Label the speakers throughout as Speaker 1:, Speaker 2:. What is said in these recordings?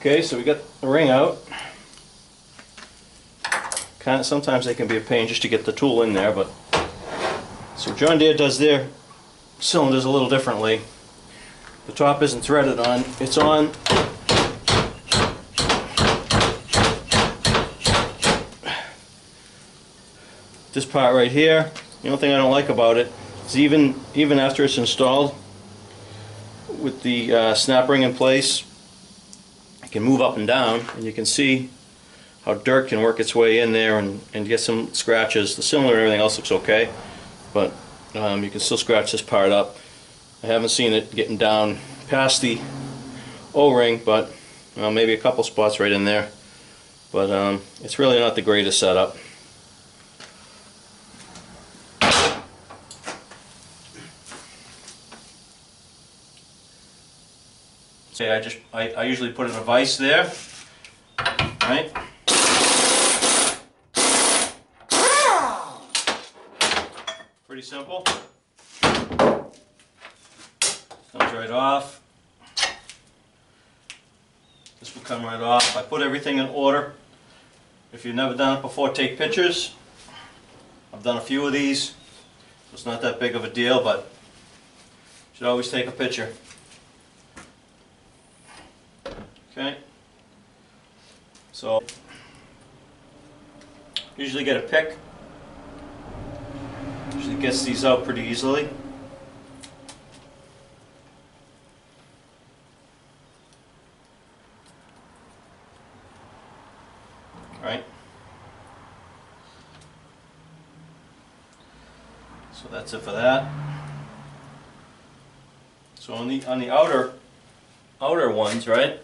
Speaker 1: Okay, so we got the ring out. Sometimes they can be a pain just to get the tool in there, but so John Deere does their cylinders a little differently. The top isn't threaded on, it's on this part right here. The only thing I don't like about it is even after it's installed with the snap ring in place, it can move up and down, and you can see how dirt can work its way in there and get some scratches. The cylinder and everything else looks okay, but you can still scratch this part up. I haven't seen it getting down past the O-ring, but maybe a couple spots right in there. But it's really not the greatest setup. Okay, I usually put in a vise there, right? Pretty simple. Comes right off. This will come right off. I put everything in order. If you've never done it before, take pictures. I've done a few of these. It's not that big of a deal, but you should always take a picture. Okay. So usually get a pick. Usually gets these out pretty easily. Right. So that's it for that. So on the outer ones, right?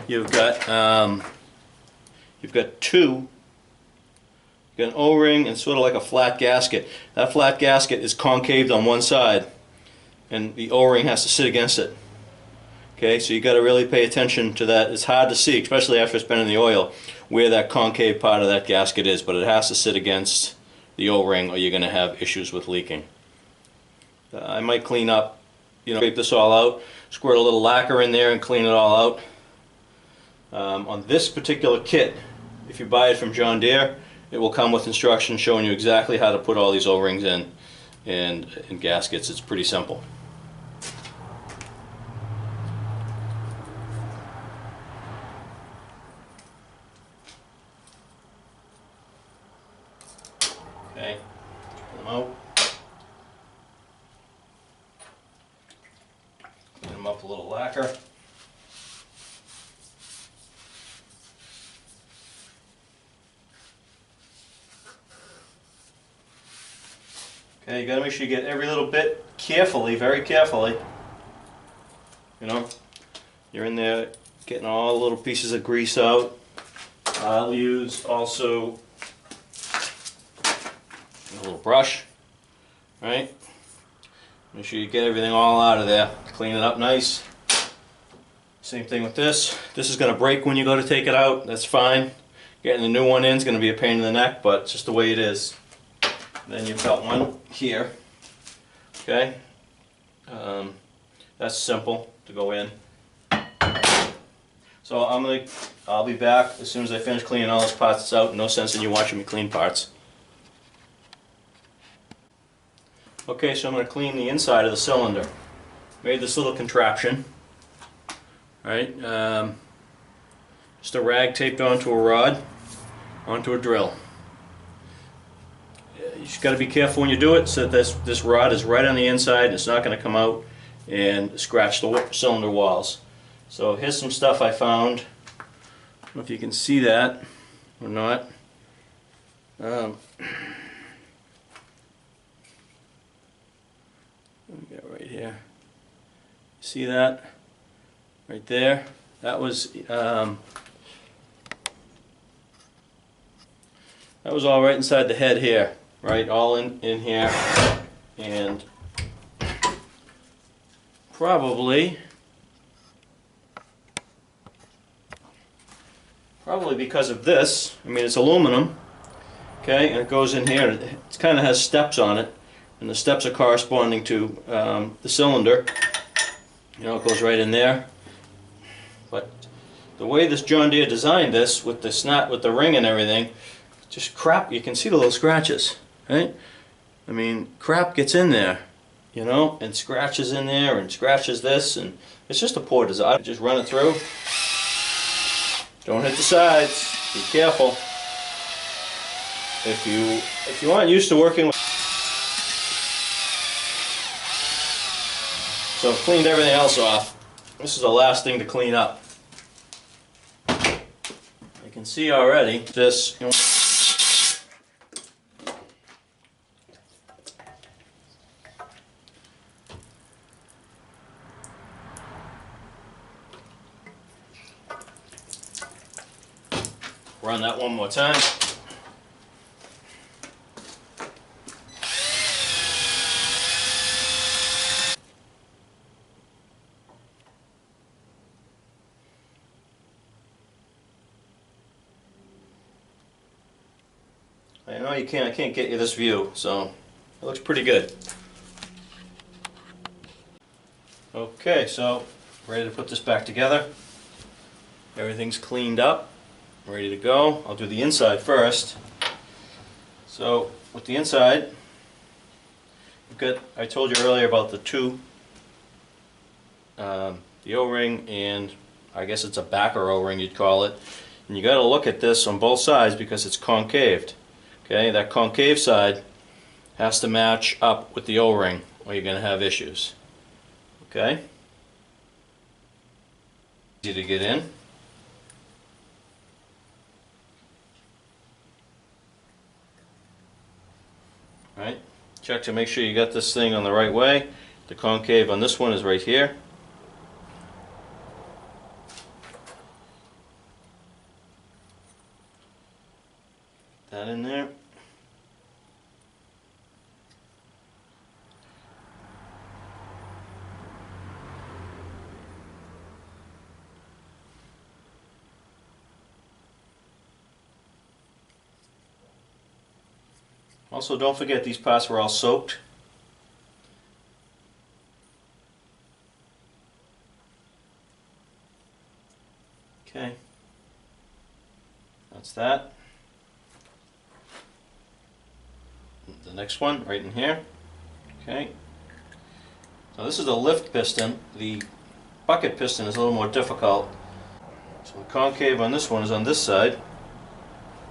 Speaker 1: You've got two. You've got an O-ring and sort of like a flat gasket. That flat gasket is concaved on one side, and the O-ring has to sit against it. Okay, so you got to really pay attention to that. It's hard to see, especially after it's been in the oil, where that concave part of that gasket is, but it has to sit against the O-ring, or you're going to have issues with leaking. I might clean up, scrape this all out, squirt a little lacquer in there, and clean it all out. On this particular kit, if you buy it from John Deere, it will come with instructions showing you exactly how to put all these O-rings in and gaskets. It's pretty simple. Okay, pull them out. Clean them up a little lacquer. Okay, you got to make sure you get every little bit carefully, very carefully. You're in there getting all the little pieces of grease out. I'll use also a little brush, right? Make sure you get everything all out of there. Clean it up nice. Same thing with this. This is going to break when you go to take it out. That's fine. Getting the new one in is going to be a pain in the neck, but it's just the way it is. Then you've got one here, okay? That's simple to go in. So I'll be back as soon as I finish cleaning all those parts out. No sense in you watching me clean parts. Okay, so I'm going to clean the inside of the cylinder. Made this little contraption, right? Just a rag taped onto a rod, onto a drill. You just got to be careful when you do it, so that this rod is right on the inside and it's not going to come out and scratch the cylinder walls. So here's some stuff I found. I don't know if you can see that or not. Let me get right here. See that? Right there. That was all right inside the head here. Right, all in here, and probably because of this. I mean, it's aluminum, okay, and it goes in here. It kind of has steps on it, and the steps are corresponding to the cylinder. It goes right in there. But the way this John Deere designed this with the snap, with the ring and everything, just crap. You can see the little scratches, right? I mean, crap gets in there, you know, and scratches in there and scratches this, and it's just a poor design. Just run it through. Don't hit the sides. Be careful. If you aren't used to working with, so I've cleaned everything else off. This is the last thing to clean up. You can see already this. You know, run that one more time. I know I can't get you this view, so it looks pretty good. Okay, so ready to put this back together. Everything's cleaned up, ready to go. I'll do the inside first. So with the inside, we've got, I told you earlier about the two, the O-ring, and I guess it's a backer O-ring you'd call it. And you got to look at this on both sides because it's concaved. Okay, that concave side has to match up with the O-ring or you're going to have issues. Okay? Easy to get in. Right? Check to make sure you got this thing on the right way. The concave on this one is right here. That in there. Also, don't forget these parts were all soaked. Okay. That's that. The next one, right in here. Okay. So this is the lift piston. The bucket piston is a little more difficult. So the concave on this one is on this side.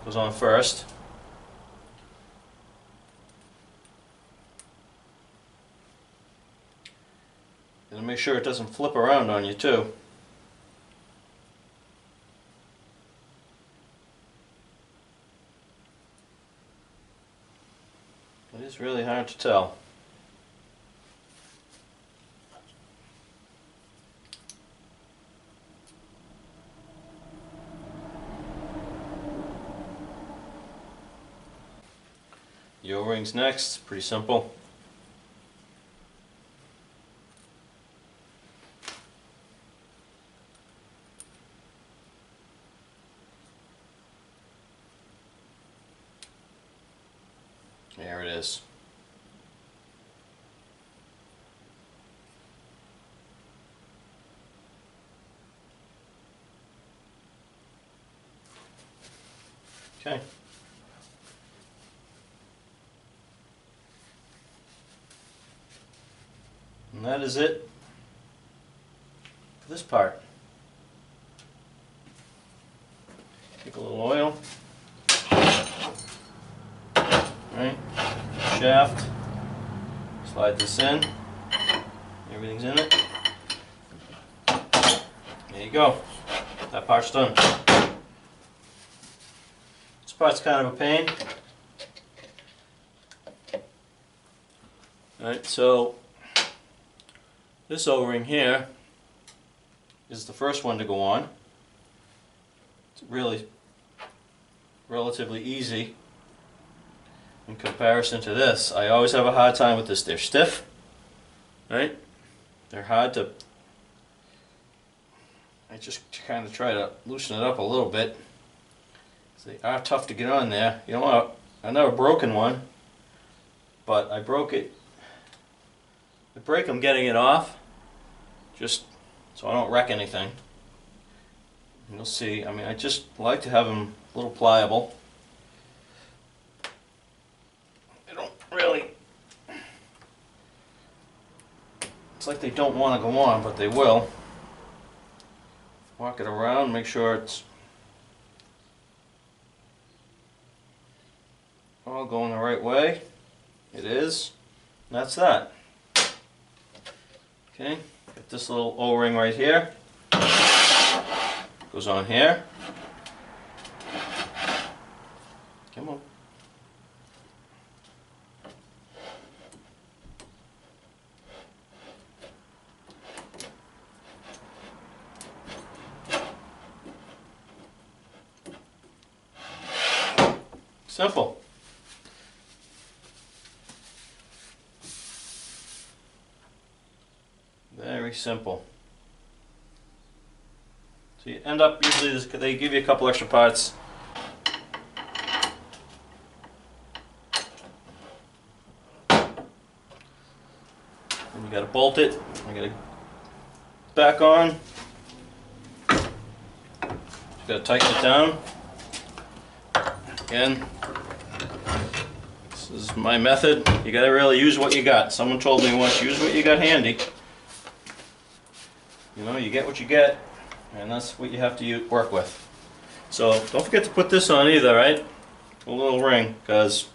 Speaker 1: Goes on first. And make sure it doesn't flip around on you too. It is really hard to tell. The O-rings next, pretty simple. There it is. Okay. And that is it for this part. Take a little oil. Right, shaft, slide this in, everything's in it. There you go, that part's done. This part's kind of a pain. Alright, so this O-ring here is the first one to go on. It's really relatively easy in comparison to this. I always have a hard time with this. They're stiff, right? They're hard to, I just kind of try to loosen it up a little bit. They are tough to get on there. You know what, I never broken one, but I broke it. I break them getting it off, just so I don't wreck anything. You'll see, I mean, I just like to have them a little pliable. They don't really, it's like they don't want to go on, but they will. Walk it around, make sure it's all going the right way. It is. And that's that. Okay, got this little O-ring right here. Goes on here. Come on. Simple. Very simple. So you end up, usually they give you a couple extra parts. And you got to bolt it. You got to back on. You got to tighten it down. Again, this is my method. You got to really use what you got. Someone told me once, use what you got handy. You know, you get what you get, and that's what you have to work with. So don't forget to put this on either, right? A little ring, because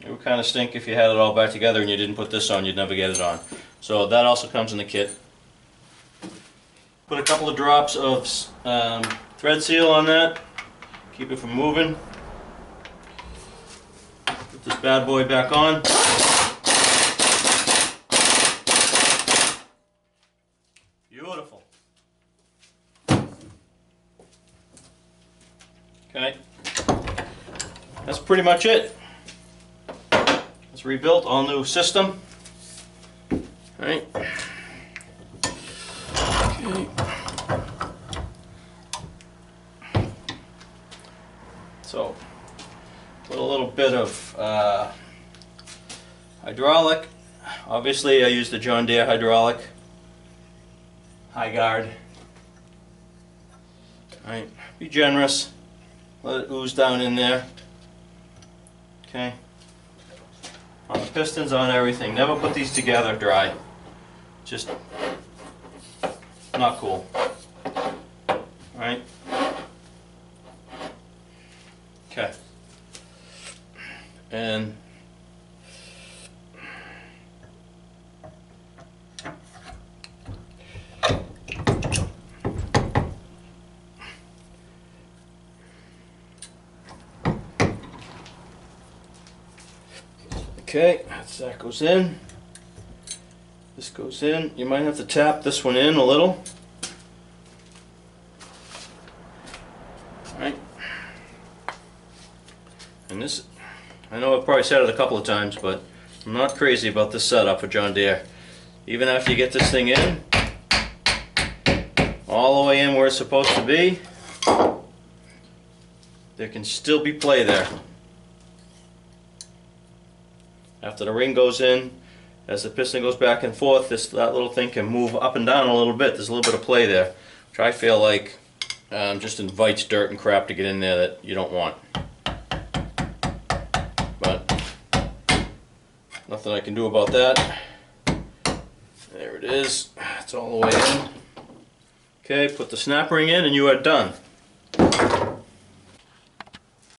Speaker 1: it would kind of stink if you had it all back together and you didn't put this on, you'd never get it on. So that also comes in the kit. Put a couple of drops of thread seal on that, keep it from moving. Put this bad boy back on. Beautiful. Okay, that's pretty much it. It's rebuilt, all new system. All right. Okay. So, put a little bit of hydraulic. Obviously, I use the John Deere hydraulic. High guard. Alright, be generous. Let it ooze down in there. Okay. On the pistons, on everything. Never put these together dry. Just not cool. Alright. Okay. And okay, that goes in. This goes in. You might have to tap this one in a little. Alright. And this, I know I've probably said it a couple of times, but I'm not crazy about this setup for John Deere. Even after you get this thing in, all the way in where it's supposed to be, there can still be play there. After the ring goes in, as the piston goes back and forth, that little thing can move up and down a little bit. There's a little bit of play there, which I feel like just invites dirt and crap to get in there that you don't want. But nothing I can do about that. There it is. It's all the way in. Okay, put the snap ring in and you are done.